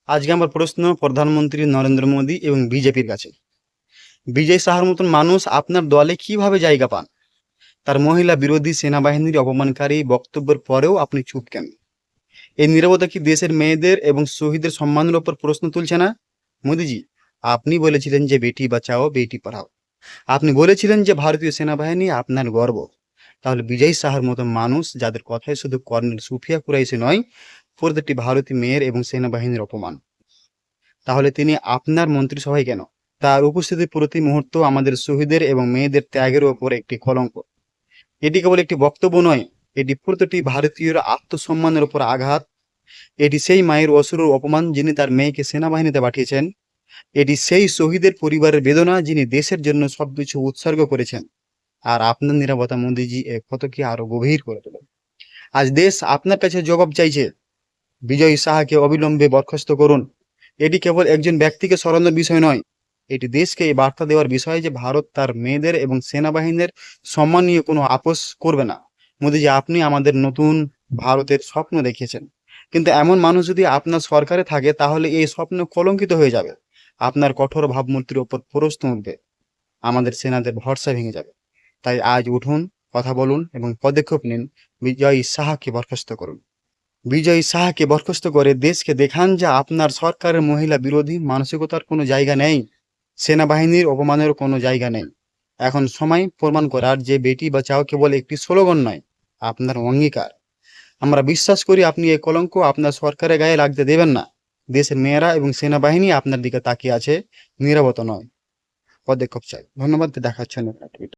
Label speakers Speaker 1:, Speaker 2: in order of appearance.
Speaker 1: আজকে আমার প্রশ্ন প্রধানমন্ত্রী নরেন্দ্র মোদী এবং বিজেপির কাছে। বিজয় সাহার মতন মানুষ আপনার দলে কিভাবে জায়গা পান? তার মহিলা বিরোধী সেনাবাহিনীর অপমানকারী বক্তব্যের পরেও আপনি চুপ কেন? এই নীরবতা কি দেশের মেয়েদের এবং শহীদের সম্মানের ওপর প্রশ্ন তুলছে না? মোদীজি, আপনি বলেছিলেন যে বেটি বাঁচাও বেটি পড়াও। আপনি বলেছিলেন যে ভারতীয় সেনাবাহিনী আপনার গর্ব। তাহলে বিজয় সাহার মতো মানুষ, যাদের কথায় শুধু কর্নেল সুফিয়া কুরাইশি নয়, প্রতিটি ভারতীয় মেয়ের এবং সেনাবাহিনীর অপমান, তাহলে তিনি আপনার মন্ত্রিসভায় কেন? তার উপস্থিতি প্রতি মুহূর্ত আমাদের শহীদের এবং মেয়েদের ত্যাগের ওপর একটি কলঙ্ক। এটি কেবল একটি বক্তব্য নয়, এটি প্রতিটি ভারতীয়র আত্মসম্মানের উপর আঘাত। এটি সেই মায়ের অসুরের অপমান যিনি তার মেয়েকে সেনাবাহিনীতে পাঠিয়েছেন। এটি সেই শহীদের পরিবারের বেদনা যিনি দেশের জন্য সবকিছু উৎসর্গ করেছেন। আর আপনার নীরবতা, মোদীজি, এ ক্ষতকে আরো গভীর করে তোলে। আজ দেশ আপনার কাছে জবাব চাইছে। বিজয় সাহাকে অবিলম্বে বরখাস্ত করুন। এটি কেবল একজন ব্যক্তিকে সরানোর বিষয় নয়, এটি দেশকে এই বার্তা দেওয়ার বিষয় যে ভারত তার মেয়েদের এবং সেনাবাহিনীর সম্মান নিয়ে কোনো আপোষ করবে না। মোদীজি, আপনি আমাদের নতুন ভারতের স্বপ্ন দেখিয়েছেন, কিন্তু এমন মানুষ যদি আপনার সরকারে থাকে তাহলে এই স্বপ্ন কলঙ্কিত হয়ে যাবে। আপনার কঠোর ভাবমূর্তির ওপর প্রশ্ন উঠবে, আমাদের সেনাদের ভরসা ভেঙে যাবে। তাই আজ উঠুন, কথা বলুন এবং পদক্ষেপ নিন। বিজয় সাহাকে বরখাস্ত করুন। বিজয় সাহাকে বরখাস্ত করে দেশকে দেখান যে আপনার সরকারের মহিলা বিরোধী মানসিকতার কোনো জায়গা নেই, সেনাবাহিনীর অপমানের কোনো জায়গা নেই। এখন সময় প্রমাণ করার যে বেটি বাঁচাও কেবল একটি স্লোগান নয়, আপনার অঙ্গীকার। আমরা বিশ্বাস করি আপনি এই কলঙ্ক আপনার সরকারের গায়ে লাগতে দেবেন না। দেশের মেয়েরা এবং সেনাবাহিনী আপনার দিকে তাকিয়ে আছে, নীরবতা নয়, পদক্ষেপ চাই। ধন্যবাদ, দেখাচ্ছেন।